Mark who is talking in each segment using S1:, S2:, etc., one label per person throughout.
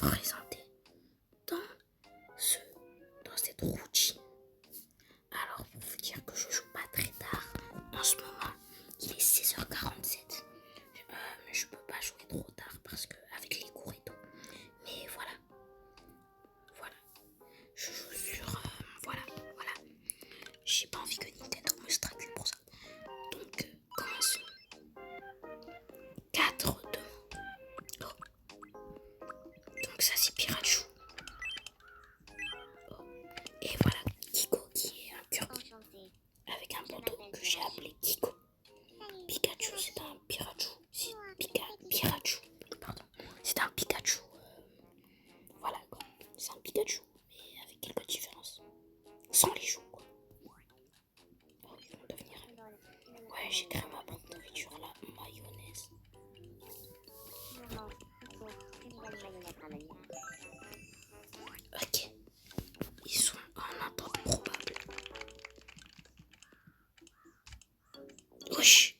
S1: présenter dans, ce, dans cette routine. Alors, pour vous dire que je joue pas très tard, en ce moment, il est 16h47. Mais je peux pas jouer trop tard parce que avec les cours et tout. Mais voilà. Je joue sur... voilà. J'ai pas envie que Nintendo me strike pour ça. Donc, commençons. 4 de donc ça c'est Pikachu. Et voilà Kiko qui est un Kirby avec un bandeau que j'ai appelé Kiko. Pikachu c'est un Pikachu. C'est Pikachu. Pardon. C'est un Pikachu. Voilà quoi. C'est un Pikachu. Mais avec quelques différences. Sans les joues quoi. Oh, ils vont devenir... Ouais, j'ai créé ma bande nourriture là. Mayonnaise. Ok. Ils sont en attente probable. Wesh.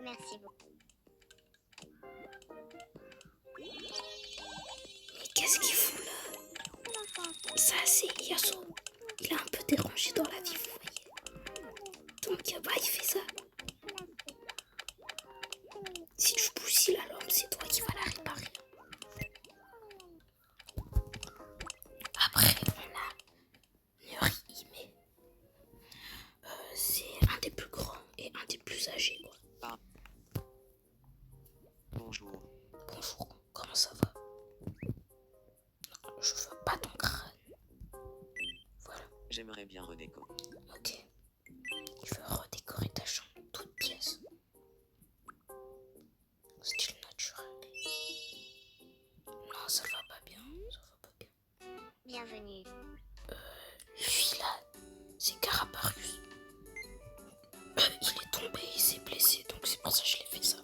S2: Merci beaucoup.
S1: Mais qu'est-ce qu'il fout là? Ça c'est Yasuo. Il est un peu dérangé dans la vie, vous voyez. Donc bah, il fait ça. Si tu boussilles la lampe, c'est toi qui vas la réparer. Après, on a Nurihime. C'est un des plus grands et un des plus âgés, quoi.
S3: Bonjour.
S1: Bonjour, comment ça va? Je veux pas ton crâne. Voilà.
S3: J'aimerais bien redéco.
S1: Ok. Je veux redécorer ta chambre, toute pièce. Style naturel. Non, ça va pas bien.
S2: Bienvenue.
S1: Lui là, c'est Caraparus. Il est tombé, il s'est blessé, donc c'est pour ça que je l'ai fait ça.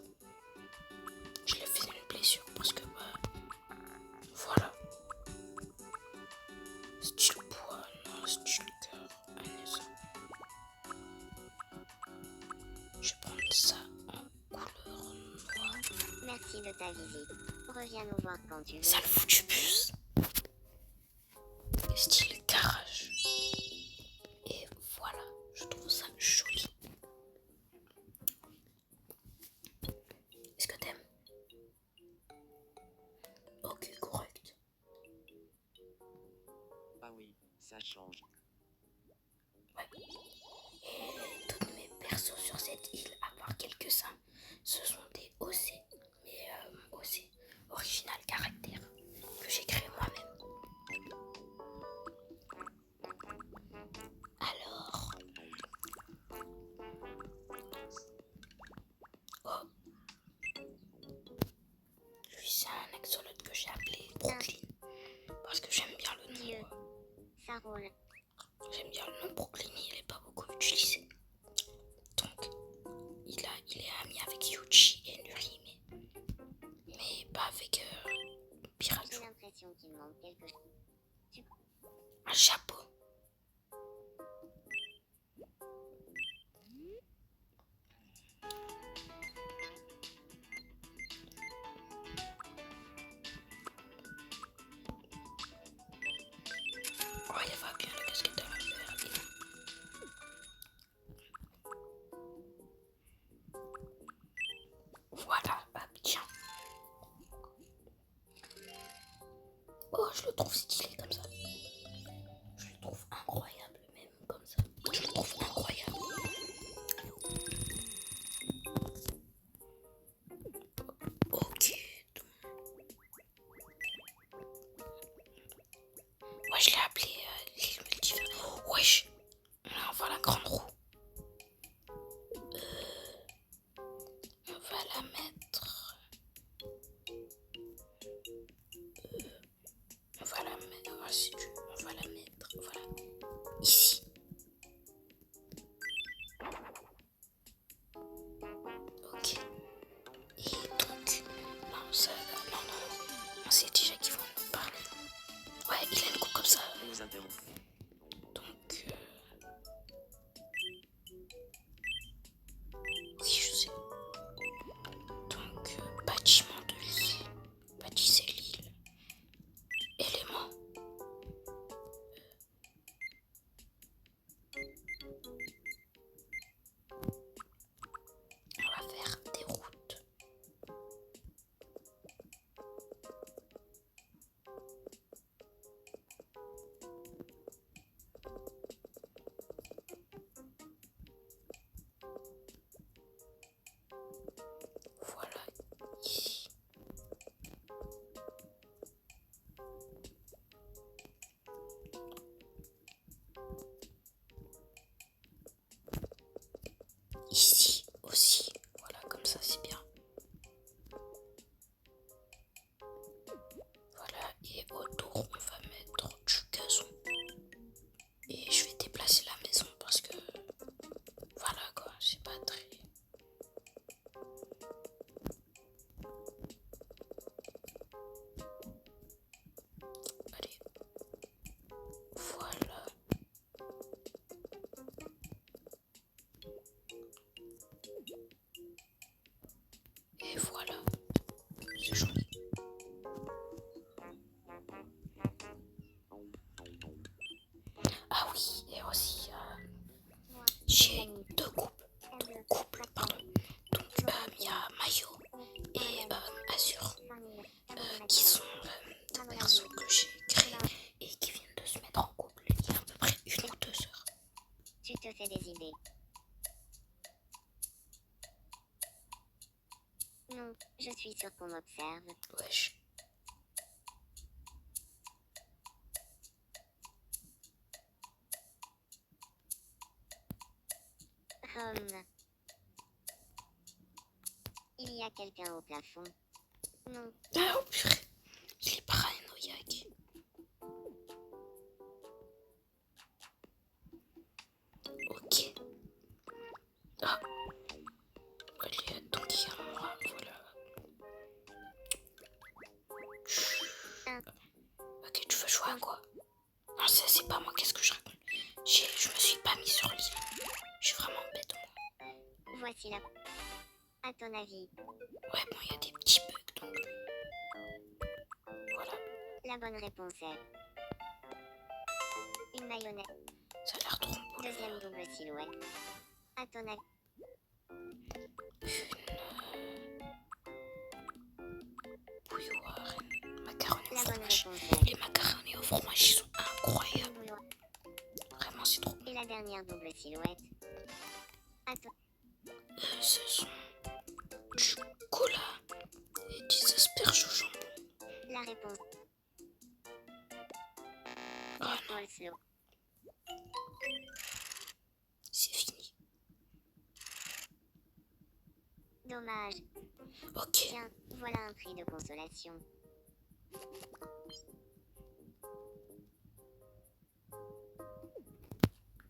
S1: Je l'ai fait une blessure parce que voilà. Style bois, non, style cœur. Allez, ça. Je vais prendre ça en couleur noire.
S2: Merci de ta visite. Reviens nous voir quand tu veux.
S1: Ça le fout du bus. Style garage. Et voilà, je trouve ça joli. Est-ce que t'aimes? Ok, correct.
S3: Ah oui, ça change.
S1: Ouais. Et tous mes persos sur cette île, à part quelques-uns, ce sont des OC. Mais OC, original caractère, que j'ai créé moi-même. Alors... Oh. Lui, c'est un axolote que j'ai appelé Brooklyn. Parce que j'aime bien le nom.
S2: Dieu. Ça roule.
S1: J'aime bien le nom Brooklyn, il n'est pas beaucoup utilisé. Donc, il est ami avec Yuji et Nurihime. Mais pas avec Pikachu.
S2: J'ai l'impression qu'il manque quelque chose.
S1: Un chapeau. Oh, il va bien le casquette de la merde. Voilà, hop, tiens. Oh, je le trouve stylé comme ça. Je le trouve incroyable même comme ça. Je le trouve incroyable. Ok. Ouais, je l'ai appelé l'île multivers. Wesh. Là, on voit la grande roue. On va la mettre. On va la mettre. Oh, si tu... On va la mettre. Voilà. Ici. Ok. Et donc. Non, ça. Non. On sait déjà qu'ils vont nous parler. Ouais, il a une coupe comme ça.
S3: Nous interrompons.
S1: Donc. Oui, je sais. Donc, bâtiment de l'île. Bâtissez l'île. ici aussi. Voilà, comme ça c'est bien. Voilà, et autour on va mettre du gazon. Et je vais déplacer la maison parce que voilà quoi, c'est pas très... Allez, voilà. Et voilà, c'est joli. Ah oui, et aussi j'ai deux couples, pardon. Donc il y a Mayo et Azur qui sont deux persos que j'ai créés et qui viennent de se mettre en couple il y a à peu près 1 ou 2 heures.
S2: Tu te fais des idées. Non, je suis sûr qu'on m'observe.
S1: Wesh.
S2: Il y a quelqu'un au plafond. Non,
S1: Ah oh purée, il est paranoïaque. Ok. Ah. Allez, donc il y a moi, voilà. Ok, tu veux jouer à quoi? Non, ça c'est pas moi, qu'est-ce que je raconte? Je me suis pas mis sur l'île. Je suis vraiment bête moi.
S2: voici la... À ton avis,
S1: Ouais, bon, il y a des petits bugs donc. Voilà,
S2: la bonne réponse est... Une mayonnaise.
S1: ça a l'air trop beau.
S2: Deuxième double silhouette. À ton avis,
S1: Bouilloire, macaroni au
S2: la bonne
S1: fromage.
S2: réponse est...
S1: Les macaronis au fromage, ils sont incroyables.
S2: bouilloire.
S1: Vraiment, c'est trop bon.
S2: Et la dernière double silhouette. À ton...
S1: Ce sont du cola et des asperges au jambon.
S2: La réponse...
S1: Ah
S2: du coleslaw.
S1: C'est fini.
S2: Dommage.
S1: Ok.
S2: Tiens, voilà un prix de consolation.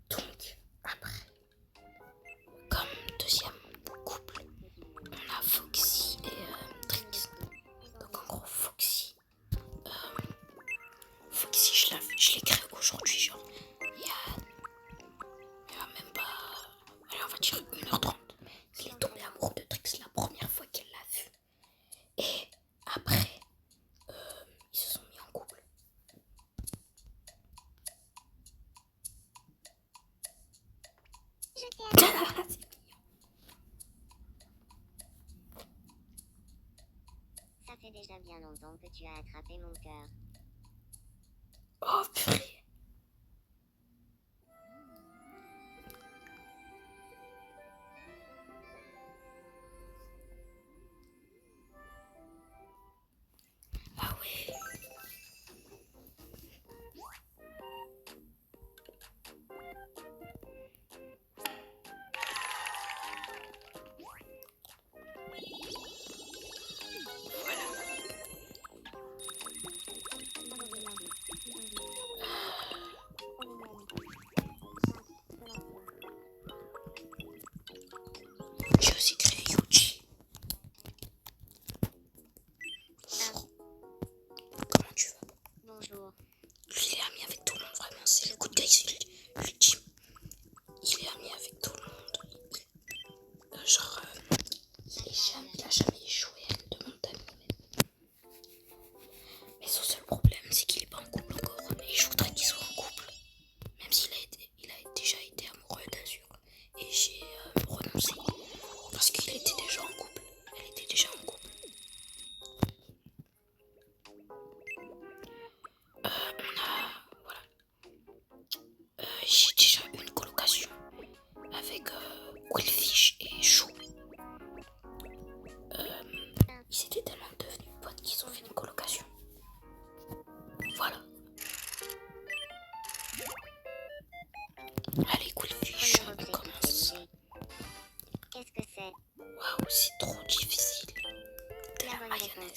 S1: Donc, après, comme deuxième couple, on a Foxy et Trix. Donc en gros, Foxy, je l'ai créé aujourd'hui, genre, il y a même pas, allez, on va dire 1h30. Il est tombé amoureux de Trix la première fois qu'elle l'a vu. Et après, ils se sont mis en couple.
S2: Je t'aime. Ça fait déjà bien longtemps que tu as attrapé mon cœur.
S1: Oh purée. Ah ouais.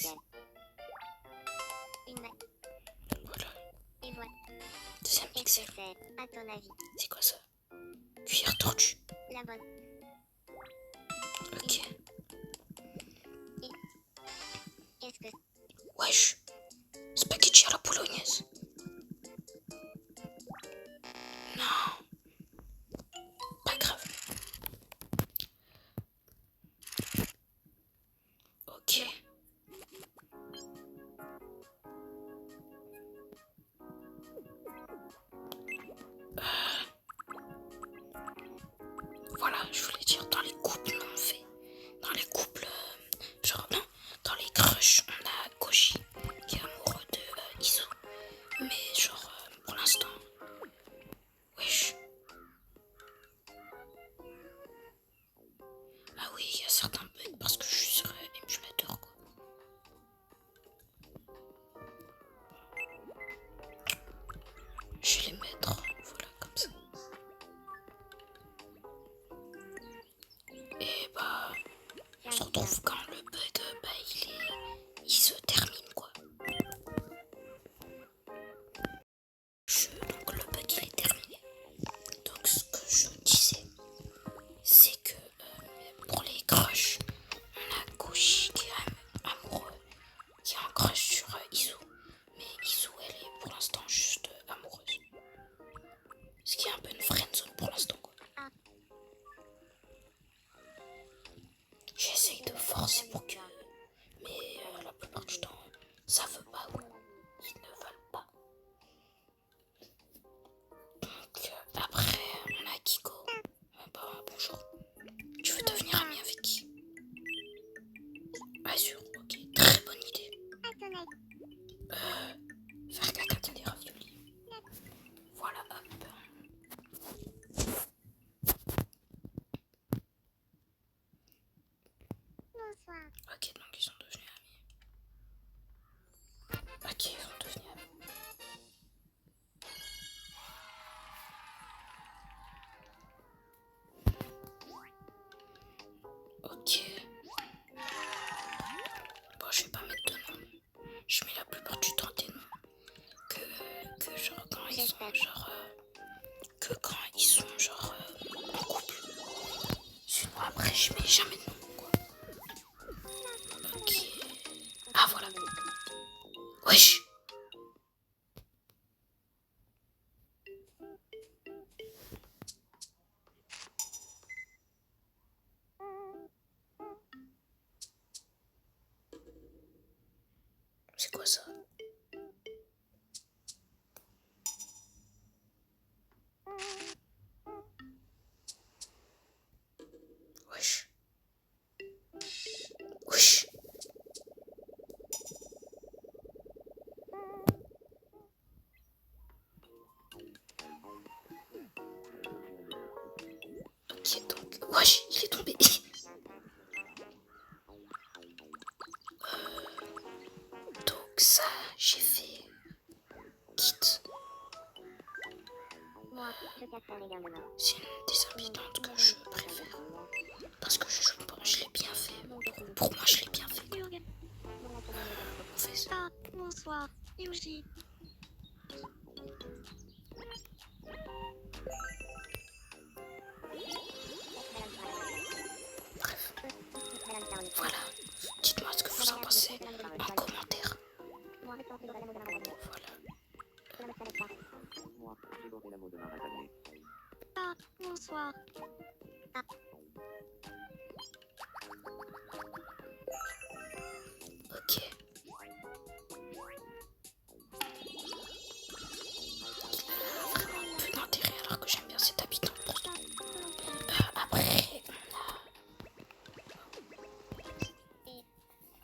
S2: Nickel. Une ma...
S1: Voilà.
S2: Et voilà.
S1: Deuxième
S2: Qu'est-ce
S1: pixel.
S2: que c'est, à ton avis?
S1: C'est quoi ça? Cuillère tordue.
S2: La bonne.
S1: Ok.
S2: Qu'est-ce que
S1: Wesh. Spaghetti à la bolognaise. Non. Pas grave. Ok. Voilà, je voulais dire dans les couples on fait. Dans les couples, genre non, dans les crushs, on a Koji qui est amoureux de Iso. Mais genre pour l'instant, wesh. Ah oui, il y a certains bugs parce que je suis sur émulateur quoi. Je vais les mettre, voilà comme ça. Et bah, on se retrouve quand le bug, bah il se termine quoi. Donc le bug il est terminé. Donc ce que je disais, c'est que pour les crushs, on a Koji qui est amoureux, qui est en crush sur Isu. Mais Isu elle est pour l'instant juste amoureuse. Ce qui est un peu une friendzone pour l'instant quoi. J'essaye de forcer pour que... Mais la plupart du temps, ça veut pas ou ils ne veulent pas. Donc après, on a Kiko. Bah bonjour. Tu veux devenir ami avec qui? Bien sûr, ok. Très bonne idée. Faire caca dans des raviolis. Voilà, hop.
S2: Bonsoir.
S1: Ok, donc ils sont devenus amis. Ok, ils sont devenus amis. Ok. Bon, je vais pas mettre de nom. Je mets la plupart du temps des noms. Que genre quand ils sont genre... que quand ils sont genre en couple. Sinon après je mets jamais de nom quoi. Ok. Ah voilà. Wesh. C'est quoi ça? Wesh. Wesh. Ok donc. Wesh, il est tombé. Donc ça, j'ai fait quitte.
S2: Moi, je casse les gamins.
S1: C'est une des habitantes que je préfère. Parce que je l'ai bien fait. Pour moi, je l'ai bien fait. On fait ça.
S2: Ah, bonsoir, Yuji.
S1: Bref. Voilà. Dites-moi ce que vous en pensez en commentaire. Voilà.
S3: Moi, j'ai donné la mot de ma ratanée.
S2: Ah, bonsoir.
S1: Ok. Vraiment peu d'intérêt alors que j'aime bien cet habitant pourtant. Après,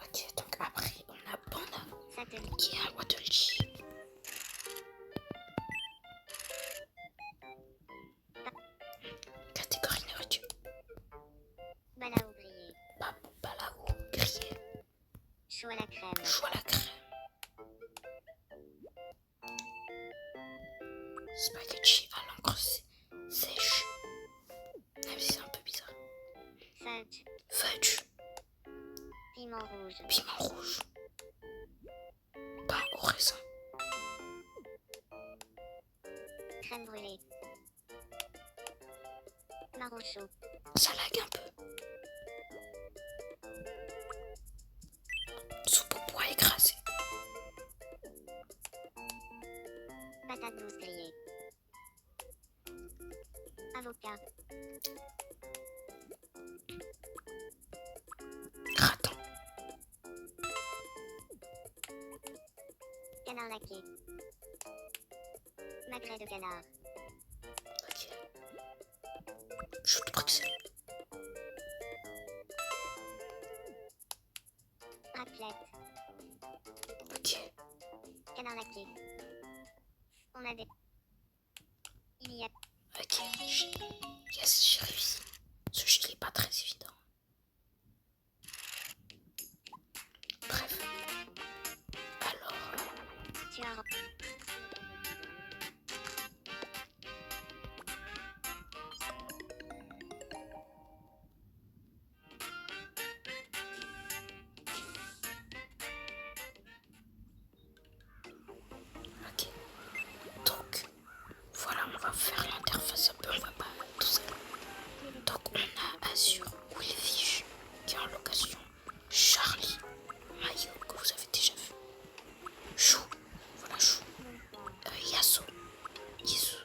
S1: ok, donc après, on a Panda qui est un Waddle Dee. Catégorie nourriture.
S2: Bala oublié.
S1: Balaou grillé.
S2: Chou à la crème.
S1: Chou à la crème. Spaghetti à l'encre sèche. Même si c'est un peu bizarre.
S2: Fudge.
S1: Fudge.
S2: Piment rouge.
S1: Piment rouge. raisin.
S2: Crème brûlée. Marron chaud.
S1: Ça lag un peu. Soupe au pois écrasé.
S2: Patate douce grillée. Avocat.
S1: Gratin.
S2: Canard laqué. Magret de canard.
S1: Ok. Chou de Bruxelles.
S2: Raclette.
S1: Ok.
S2: Canard laqué. On a des... Il y a...
S1: Ok. Yes, j'ai réussi. Ce jeu n'est pas très évident. Bref. Alors...
S2: Tu as...
S1: Ok. Donc, voilà, on va faire l'interface un peu, on va pas tout ça. Donc, on a Azure, Willfish, qui est en location. Charlie, Mayo, que vous avez déjà vu. Chou, voilà Chou. Yasso, Isu,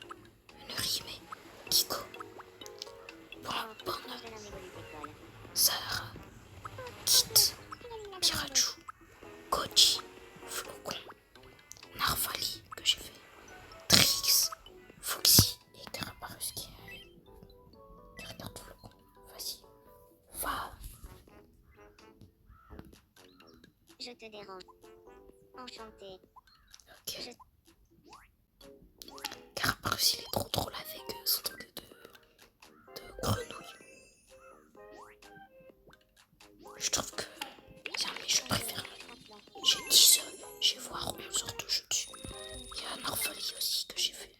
S1: Nerime, Kiko. Bon, Zahara, Kit, Pirachu, Koji, Flocon, Narvali que j'ai fait, Trix, Foxy et Caraparus qui regarde Flocon. Vas-y, va.
S2: Je te dérange. Enchanté.
S1: Ok. Caraparus il est trop drôle avec son truc de grenouille. Je trouve que c'est un de mes jeux préférés. J'ai 10 heures, j'ai voir 11 heures de jeu dessus. Il y a Narvali aussi que j'ai fait.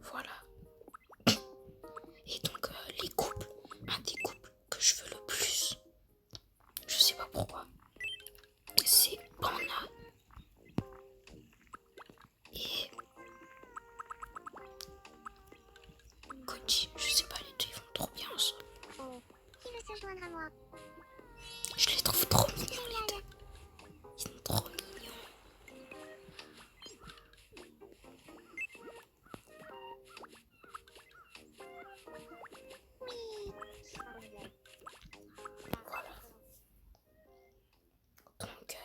S1: Voilà. Et donc les couples, un des couples que je veux le plus, je sais pas pourquoi, c'est Banna et Koji. Je sais pas, les deux ils vont trop bien ensemble.
S2: Oh, qui veut se joindre à moi?
S1: Je les trouve trop mignons les deux. Ils sont trop mignons. Voilà. Donc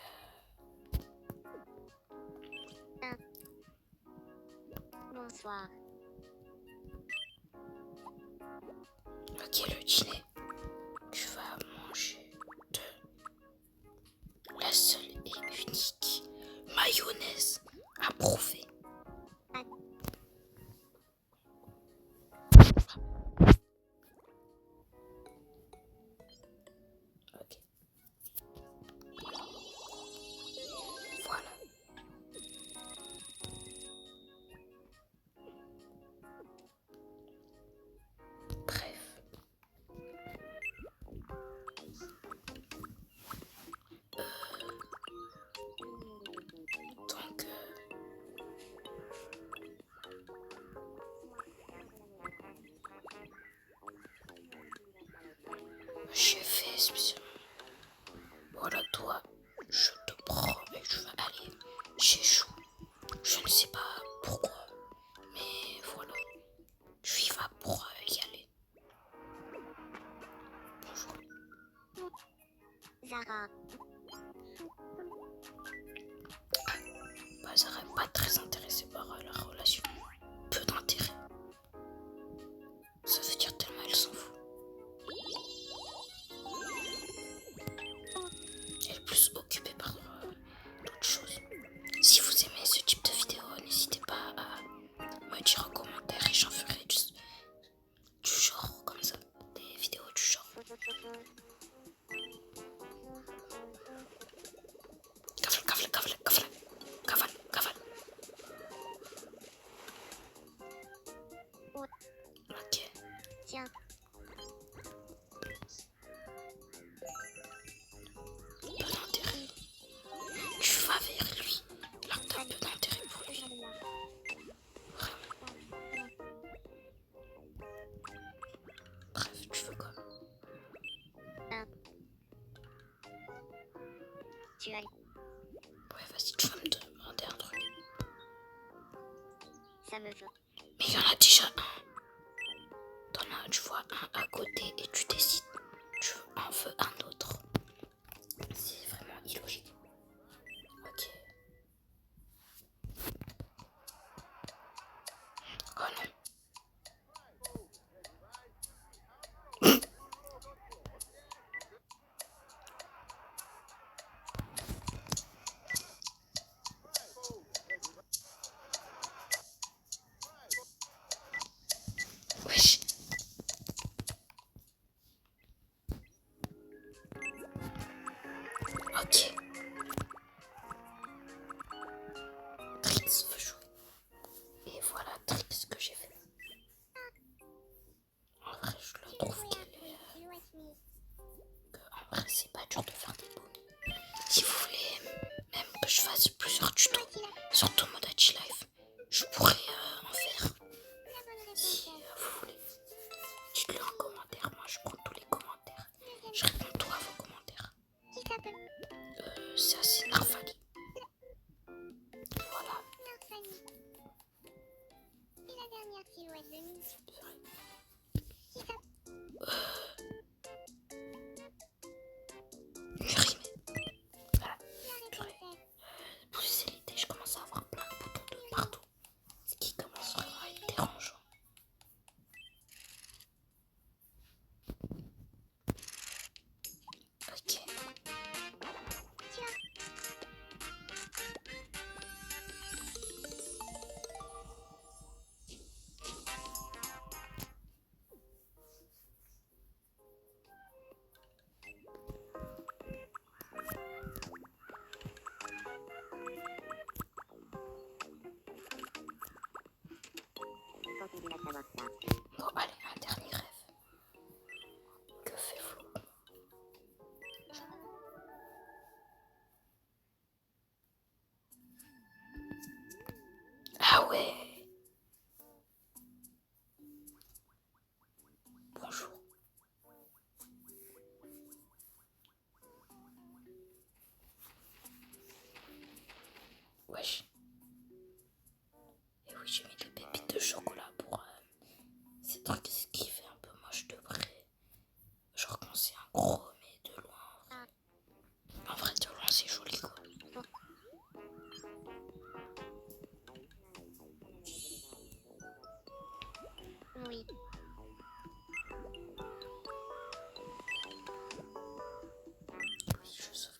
S2: Bonsoir.
S1: ok, le dîner. Tu vas manger de la seule et unique mayonnaise approuvée. Ok. Voilà. Bref. Donc j'ai fait spécialement. Voilà, toi, je te promets que je vais aller chez Chou. Je ne sais pas pourquoi, mais voilà. Tu y vas pour y aller. Bonjour.
S2: Zara.
S1: Bah, ça serait pas très intéressé par la relation. Peu d'intérêt. Ça veut dire tellement elle s'en fout. Elle est plus occupée par d'autres choses. Si vous aimez ce type de vidéo, n'hésitez pas à me dire en commentaire et j'en ferai du genre comme ça. Des vidéos du genre. Cavale, cavale, cavale, cavale, cavale, cavale.
S2: tu as...
S1: Ouais, vas-y, tu vas me demander un truc.
S2: Ça me veut.
S1: Mais il y en a déjà un. Tu vois un à côté et tu décides. Tu en veux un autre. C'est vraiment illogique. Ok. Oh non. Wesh. Ok. Trix veut jouer. Et voilà Trix que j'ai fait. En vrai, je le trouve qu'elle est... En vrai, c'est pas dur de faire des boules. Si vous voulez même que je fasse plusieurs tutos sur Tomodachi Life, je pourrais en faire. Si vous voulez. Dites-le en commentaire. Moi, je prends tous les commentaires. Je réponds tout à vos commentaires. Ça, c'est Narfali. Voilà.
S2: C'est la dernière silhouette de Miss.
S1: Murimé. Voilà. Pousser l'été, je commence à avoir plein de boutons de partout. Ce qui commence vraiment à être dérangeant. Ok. Bon, allez, un dernier rêve. Que fait Flo? Ah ouais. Bonjour. Wesh. Et oui, j'ai mis des pépites de chocolat pour ces trucs, ce qui fait un peu moche de près. Genre quand c'est un gros, mais de loin. En vrai, de loin, c'est joli quoi.
S2: Oui.
S1: Oui, je sauve.